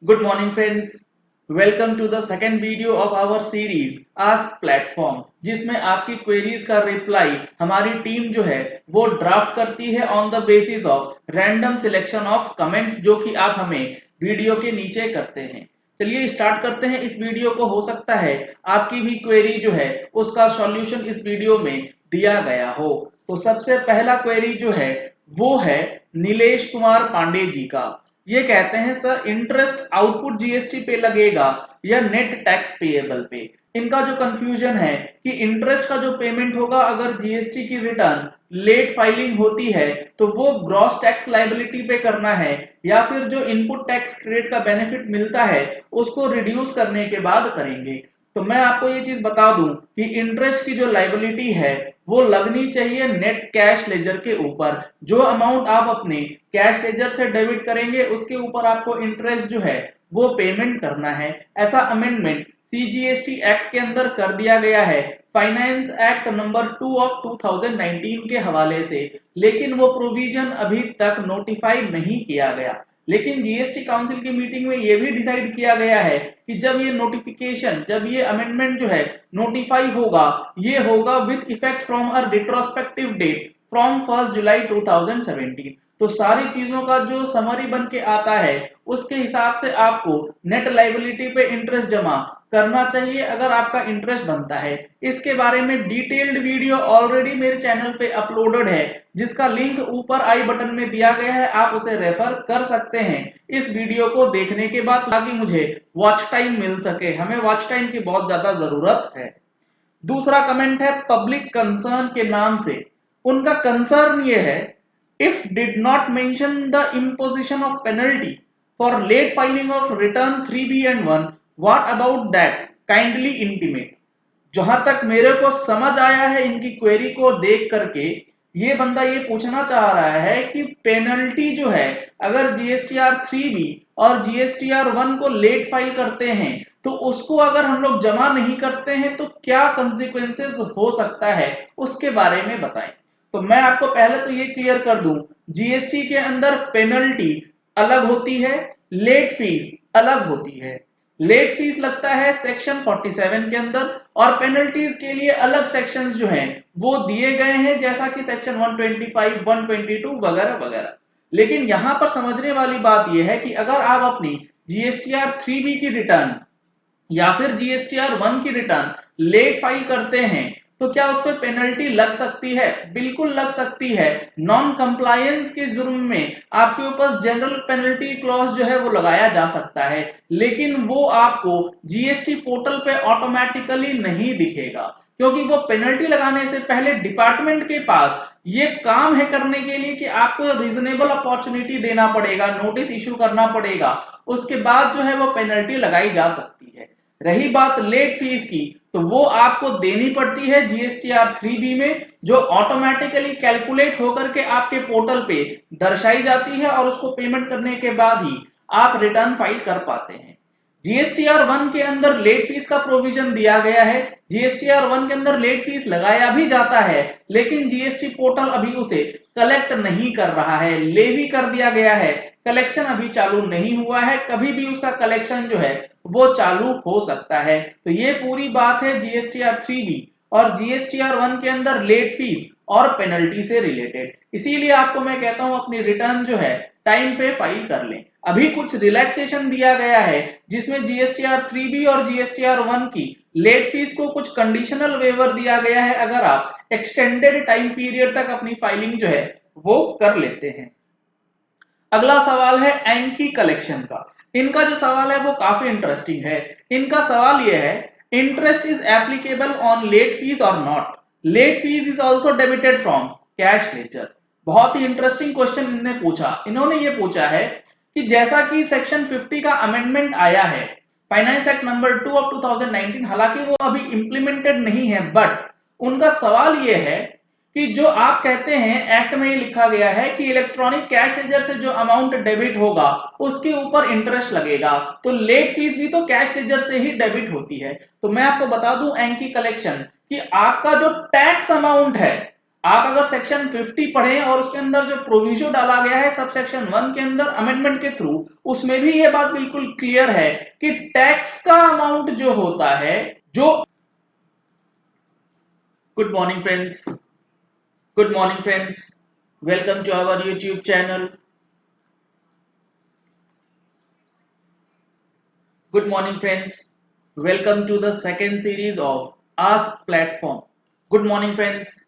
Good morning friends. Welcome to the second video of our series Ask Platform जिसमें आपकी queries का reply हमारी team जो है वो ड्राफ्ट करती है on the basis of random selection of comments जो कि आप हमें वीडियो के नीचे करते हैं। चलिए स्टार्ट करते हैं इस वीडियो को। हो सकता है आपकी भी क्वेरी जो है उसका सॉल्यूशन इस वीडियो में दिया गया हो। तो सबसे पहला क्वेरी जो है वो है नीलेश कुमार पांडे जी का। ये कहते हैं सर इंटरेस्ट आउटपुट जीएसटी पे लगेगा या नेट टैक्स पेएबल पे। इनका जो कंफ्यूजन है कि इंटरेस्ट का जो पेमेंट होगा अगर जीएसटी की रिटर्न लेट फाइलिंग होती है तो वो ग्रॉस टैक्स लायबिलिटी पे करना है या फिर जो इनपुट टैक्स क्रेडिट का बेनिफिट मिलता है उसको रिड्यूस करने के बाद करेंगे। तो मैं आपको ये चीज बता दूं कि इंटरेस्ट की जो लायबिलिटी है वो लगनी चाहिए नेट कैश लेजर के ऊपर। जो अमाउंट आप अपने कैश लेजर से डेबिट करेंगे उसके ऊपर आपको इंटरेस्ट जो है वो पेमेंट करना है। ऐसा अमेंडमेंट सीजीएसटी एक्ट के अंदर कर दिया गया है फाइनेंस एक्ट नंबर 2 ऑफ 2019 के हवाले से, लेकिन वो प्रोविजन अभी तक नोटिफाइड नहीं किया गया। लेकिन जीएसटी काउंसिल की मीटिंग में ये भी डिसाइड किया गया है कि जब ये नोटिफिकेशन जब ये अमेंडमेंट जो है नोटिफाई होगा ये होगा with effect from a retrospective date from 1 July 2017। तो सारी चीजों का जो समरी बन के आता है उसके हिसाब से आपको नेट लायबिलिटी पे इंटरेस्ट जमा करना चाहिए अगर आपका इंटरेस्ट बनता है। इसके बारे में डिटेल्ड वीडियो ऑलरेडी मेरे चैनल पे अपलोडेड है जिसका लिंक ऊपर आई बटन में दिया गया है, आप उसे रेफर कर सकते हैं इस वीडियो को देखने के बाद ताकि मुझे वॉच टाइम मिल सके। हमें वॉच टाइम की बहुत ज्यादा जरूरत है। दूसरा कमेंट है पब्लिक कंसर्न के नाम से। उनका कंसर्न ये है if did not mention the imposition of penalty for late filing of return 3B and 1, what about that, kindly intimate। जहां तक मेरे को समझ आया है इनकी क्वेरी को देख करके ये बंदा ये पूछना चाह रहा है कि पेनल्टी जो है अगर जीएसटीआर 3B और जीएसटीआर 1 को लेट फाइल करते हैं तो उसको अगर हम लोग जमा नहीं करते हैं तो क्या कंसिक्वेंसेस हो सकता है उसके बारे में बताएं। तो मैं आपको पहले तो ये क्लियर कर दूं, जीएसटी के अंदर पेनल्टी अलग होती है, लेट फीस अलग होती है। लेट फीस लगता है सेक्शन 47 के अंदर और पेनल्टीज के लिए अलग सेक्शंस जो हैं वो दिए गए हैं जैसा कि सेक्शन 125, 122 वगैरह वगैरह। लेकिन यहां पर समझने वाली बात यह है कि अगर आप अपनी जीएसटीआर 3B की रिटर्न या फिर जीएसटीआर 1 की रिटर्न लेट फाइल करते हैं तो क्या उस पर पेनल्टी लग सकती है? बिल्कुल लग सकती है। नॉन कंप्लायंस के जुर्म में आपके ऊपर जनरल पेनल्टी क्लॉज जो है वो लगाया जा सकता है, लेकिन वो आपको जीएसटी पोर्टल पे ऑटोमेटिकली नहीं दिखेगा क्योंकि वो पेनल्टी लगाने से पहले डिपार्टमेंट के पास ये काम है करने के लिए कि आपको रीजनेबल अपॉर्चुनिटी देना पड़ेगा, नोटिस इश्यू करना पड़ेगा, उसके बाद जो है वो पेनल्टी लगाई जा सकती है। रही बात लेट फीस की तो वो आपको देनी पड़ती है जीएसटीआर 3B में जो ऑटोमेटिकली कैलकुलेट होकर के आपके पोर्टल पे दर्शाई जाती है और उसको पेमेंट करने के बाद ही आप रिटर्न फाइल कर पाते हैं। जीएसटीआर 1 के अंदर लेट फीस का प्रोविजन दिया गया है। जीएसटीआर 1 के अंदर लेट फीस लगाया भी जाता है लेकिन जीएसटी पोर्टल अभी उसे कलेक्ट नहीं कर रहा है, लेवी कर दिया गया है, कलेक्शन अभी चालू नहीं हुआ है। कभी भी उसका कलेक्शन जो है वो चालू हो सकता है। तो ये पूरी बात है जीएसटीआर 3B और जीएसटीआर 1 के अंदर लेट फीस और पेनल्टी से रिलेटेड। इसीलिए आपको मैं कहता हूं अपनी रिटर्न जो है टाइम पे फाइल कर लें। अभी कुछ रिलैक्सेशन दिया गया है जिसमें जीएसटीआर 3B और जीएसटीआर 1 की लेट फीस को कुछ कंडीशनल वेवर दिया गया है अगर आप एक्सटेंडेड टाइम पीरियड तक अपनी फाइलिंग जो है वो कर लेते हैं। अगला सवाल है एंकी कलेक्शन का। इनका जो सवाल है वो काफी इंटरेस्टिंग है। इनका सवाल यह है interest is applicable on late fees और not, late fees is also debited from cash ledger. बहुत ही इंटरेस्टिंग क्वेश्चन इन्होंने पूछा। इन्होंने ये पूछा है कि जैसा कि सेक्शन 50 का अमेंडमेंट आया है फाइनेंस एक्ट नंबर 2 ऑफ 2019, हालांकि वो अभी इंप्लीमेंटेड नहीं है, बट उनका सवाल ये है कि जो आप कहते हैं एक्ट में ये लिखा गया है कि इलेक्ट्रॉनिक कैश लेजर से जो अमाउंट डेबिट होगा उसके ऊपर इंटरेस्ट लगेगा, तो लेट फीस भी तो कैश लेजर से ही डेबिट होती है। तो मैं आपको बता दूं एंकी कलेक्शन कि आपका जो टैक्स अमाउंट है आप अगर सेक्शन 50 पढ़ें और उसके अंदर जो प्रोविजो डाला गया है सब सेक्शन 1 के अंदर अमेंडमेंट के थ्रू, उसमें भी ये बात बिल्कुल क्लियर है कि टैक्स का अमाउंट जो होता है, जो good morning friends, good morning friends, welcome to our YouTube channel. Good morning friends, welcome to the second series of Ask Platform. Good morning friends,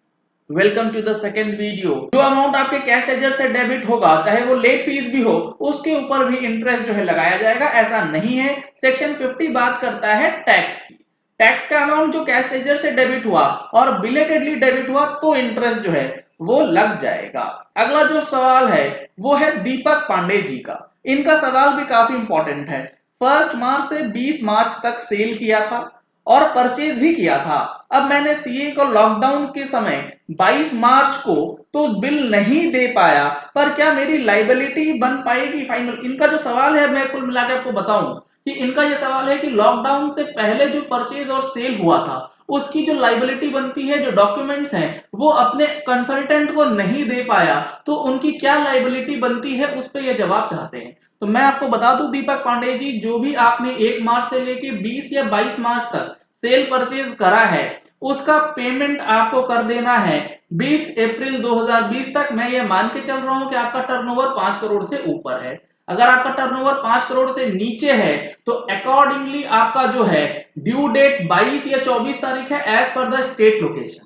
welcome to the second video. जो amount आपके cash ledger से debit होगा, चाहे वो late fees भी हो, उसके ऊपर भी इंटरेस्ट जो है लगाया जाएगा, ऐसा नहीं है। सेक्शन 50 बात करता है टैक्स की। टैक्स का अमाउंट जो कैश लेजर से डेबिट हुआ और बिलेटेडली डेबिट हुआ तो इंटरेस्ट जो है वो लग जाएगा। अगला जो सवाल है वो है दीपक पांडे जी का। इनका सवाल भी काफी इंपॉर्टेंट है। 1 मार्च से 20 मार्च तक सेल किया था और परचेज भी किया था। अब मैंने सीए को लॉकडाउन के समय 22 मार्च को तो बिल नहीं दे पाया, पर क्या मेरी लाइबिलिटी बन पाएगी फाइनल? इनका जो सवाल है, मैं कुल मिला के आपको बताऊं कि इनका यह सवाल है कि लॉकडाउन से पहले जो परचेज और सेल हुआ था उसकी जो लाइबिलिटी बनती है, जो डॉक्यूमेंट्स हैं वो अपने कंसल्टेंट को नहीं दे पाया, तो उनकी क्या लाइबिलिटी बनती है, उस पर यह जवाब चाहते हैं। तो मैं आपको बता दूं दीपक पांडे जी, जो भी आपने 1 मार्च से लेके 20 या 22 मार्च तक सेल परचेज करा है उसका पेमेंट आपको कर देना है 20 अप्रैल 2020 तक। मैं ये मान के चल रहा हूं कि आपका टर्नओवर 5 करोड़ से ऊपर है। अगर आपका टर्नओवर 5 करोड़ से नीचे है तो अकॉर्डिंगली आपका जो है ड्यू डेट 22 या 24 तारीख है as per the state location.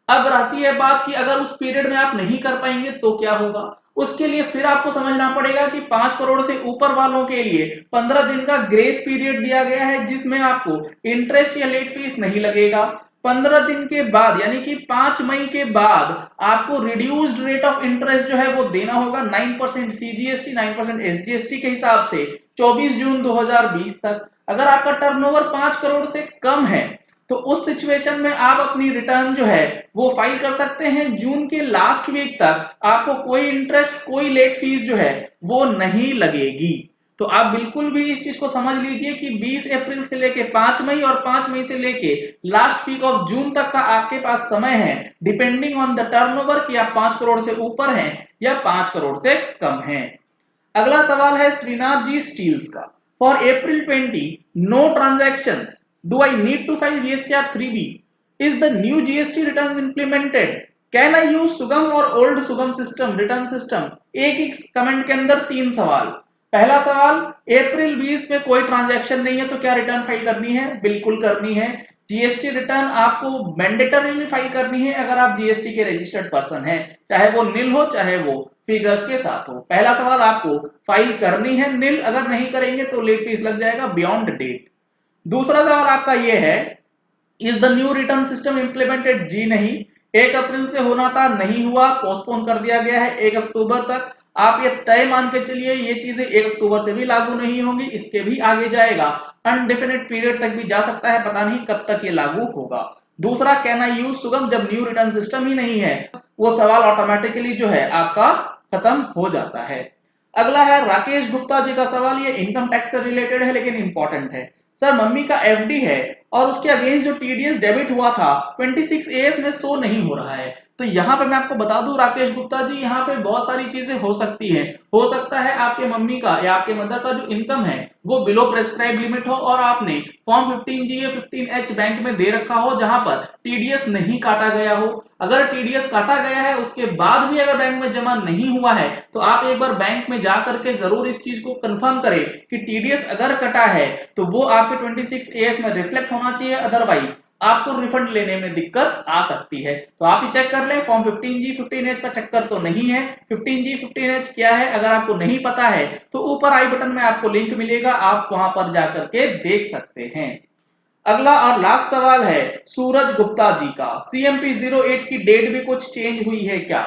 अब रहती है बात कि अगर उस पीरियड में आप नहीं कर पाएंगे तो क्या होगा। उसके लिए फिर आपको समझना पड़ेगा कि 5 करोड़ से ऊपर वालों के लिए 15 दिन का ग्रेस पीरियड दिया गया है, जिसमें आपको इंटरेस्ट या लेट फीस नहीं लगेगा। 15 दिन के बाद यानी कि 5 मई के बाद आपको रिड्यूस्ड रेट ऑफ इंटरेस्ट जो है वो देना होगा 9% सीजीएसटी 9% एसजीएसटी के हिसाब से 24 जून 2020 तक। अगर आपका टर्नओवर 5 करोड़ से कम है तो उस सिचुएशन में आप अपनी रिटर्न जो है वो फाइल कर सकते हैं। जून के लास्ट वीक तक आपको कोई इंटरेस्ट, कोई लेट फीस जो है वो नहीं लगेगी। तो आप बिल्कुल भी इस चीज को समझ लीजिए कि 20 अप्रैल से लेके 5 मई और 5 मई से लेके लास्ट वीक ऑफ जून तक का आपके पास समय है, डिपेंडिंग ऑन द टर्नओवर कि आप 5 करोड़ से ऊपर हैं या 5 करोड़ से कम हैं। अगला सवाल है श्रीनाथ जी स्टील्स का। For April 20 no transactions, do I need to file GSTR 3B? Is the new GST return implemented? Can I use Sugam और ओल्ड सुगम सिस्टम रिटर्न सिस्टम? एक ही कमेंट के अंदर 3 सवाल। पहला सवाल, अप्रैल 20 में कोई ट्रांजैक्शन नहीं है तो क्या रिटर्न फाइल करनी है? बिल्कुल करनी है। जीएसटी रिटर्न आपको मैंडेटरीली फाइल करनी है अगर आप जीएसटी के रजिस्टर्ड पर्सन हैं, चाहे वो निल हो चाहे वो फिगर्स के साथ हो। पहला सवाल आपको फाइल करनी है निल, अगर नहीं करेंगे तो लेट फीस लग जाएगा बियॉन्ड डेट। दूसरा सवाल आपका ये है, is the new return system implemented? जी नहीं। 1 अप्रैल से होना था, नहीं हुआ, पोस्टपोन कर दिया गया है 1 अक्टूबर तक। आप ये तय मान के चलिए ये चीजें 1 अक्टूबर से भी लागू नहीं होंगी, इसके भी आगे जाएगा, अनडेफिनेट पीरियड तक भी जा सकता है, पता नहीं कब तक ये लागू होगा। दूसरा, कैन आई यूज सुगम? जब न्यू रिटर्न सिस्टम ही नहीं है वो सवाल ऑटोमेटिकली जो है आपका खत्म हो जाता है। अगला है राकेश गुप्ता जी का सवाल, ये इनकम टैक्स से रिलेटेड है लेकिन इंपॉर्टेंट है। सर, मम्मी का एफडी है और उसके अगेंस्ट जो टीडीएस डेबिट हुआ था 26 एएस में शो नहीं हो रहा है। तो यहाँ पे मैं आपको बता दूं राकेश गुप्ता जी, यहाँ पे बहुत सारी चीजें हो सकती हैं। हो सकता है आपके मम्मी का या आपके मदर का जो इनकम है वो बिलो प्रेस्क्राइब लिमिट हो और आपने फॉर्म 15G या 15H बैंक में दे रखा हो जहां पर टीडीएस नहीं काटा गया हो। अगर टीडीएस काटा गया है उसके बाद भी अगर बैंक में जमा नहीं हुआ है तो आप एक बार बैंक में जाकर के जरूर इस चीज को कंफर्म करें कि टीडीएस अगर कटा है तो वो आपके 26 एएस में रिफ्लेक्ट होना चाहिए, अदरवाइज आपको रिफंड लेने में दिक्कत आ सकती है। तो आप ही चेक कर लें, फॉर्म 15G 15H का चक्कर तो नहीं है। 15G 15H क्या है अगर आपको नहीं पता है तो ऊपर आई बटन में आपको लिंक मिलेगा, आप वहां पर जाकर के देख सकते हैं। अगला और लास्ट सवाल है सूरज गुप्ता जी का, सीएमपी 08 की डेट भी कुछ चेंज हुई है क्या?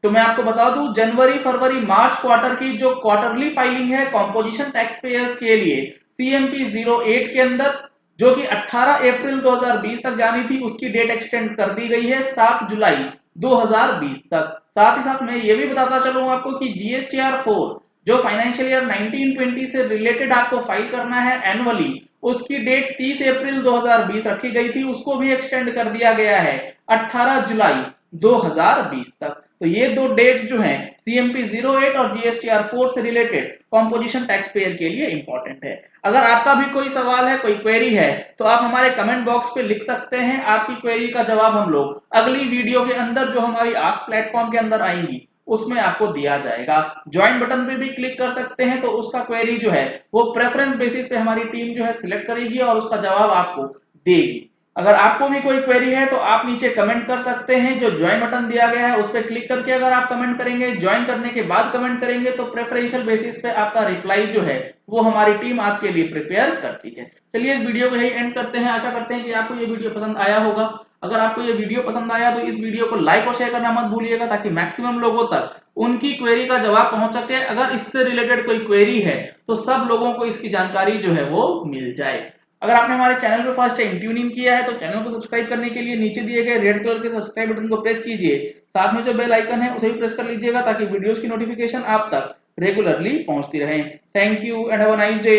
तो मैं आपको बता दूं जनवरी फरवरी मार्च क्वार्टर की जो क्वार्टरली फाइलिंग है कॉम्पोजिशन टैक्स पेयर्स के लिए सीएमपी 08 के अंदर जो कि 18 अप्रैल 2020 तक जानी थी उसकी डेट एक्सटेंड कर दी गई है 7 जुलाई 2020 तक। साथ ही साथ मैं ये भी बताता चलूंगा आपको कि जीएसटीआर 4 जो फाइनेंशियल ईयर 1920 से रिलेटेड आपको फाइल करना है एनुअली, उसकी डेट 30 अप्रैल 2020 रखी गई थी, उसको भी एक्सटेंड कर दिया गया है 18 जुलाई 2020 तक। तो ये दो डेट्स जो हैं CMP 08 और GSTR 4 से रिलेटेड कॉम्पोजिशन टैक्स पेयर के लिए इंपॉर्टेंट है। अगर आपका भी कोई सवाल है, कोई क्वेरी है, तो आप हमारे कमेंट बॉक्स पे लिख सकते हैं। आपकी क्वेरी का जवाब हम लोग अगली वीडियो के अंदर जो हमारी आस्क प्लेटफॉर्म के अंदर आएंगी उसमें आपको दिया जाएगा। ज्वाइन बटन पे भी क्लिक कर सकते हैं, तो उसका क्वेरी जो है वो प्रेफरेंस बेसिस पे हमारी टीम जो है सिलेक्ट करेगी और उसका जवाब आपको देगी। अगर आपको भी कोई क्वेरी है तो आप नीचे कमेंट कर सकते हैं। जो ज्वाइन बटन दिया गया है उस पर क्लिक करके अगर आप कमेंट करेंगे, ज्वाइन करने के बाद कमेंट करेंगे, तो प्रेफरेंशियल बेसिस पे आपका रिप्लाई जो है वो हमारी टीम आपके लिए प्रिपेयर करती है। चलिए इस वीडियो को यही एंड करते हैं। आशा करते हैं कि आपको ये वीडियो पसंद आया होगा। अगर आपको ये वीडियो पसंद आया तो इस वीडियो को लाइक और शेयर करना मत भूलिएगा, ताकि मैक्सिमम लोगों तक उनकी क्वेरी का जवाब पहुंच सके। अगर इससे रिलेटेड कोई क्वेरी है तो सब लोगों को इसकी जानकारी जो है वो मिल जाए। अगर आपने हमारे चैनल पे फर्स्ट टाइम ट्यून इन किया है तो चैनल को सब्सक्राइब करने के लिए नीचे दिए गए रेड कलर के सब्सक्राइब बटन को प्रेस कीजिए। साथ में जो बेल आइकन है उसे भी प्रेस कर लीजिएगा, ताकि वीडियोस की नोटिफिकेशन आप तक रेगुलरली पहुंचती रहे। Thank you and have a nice day.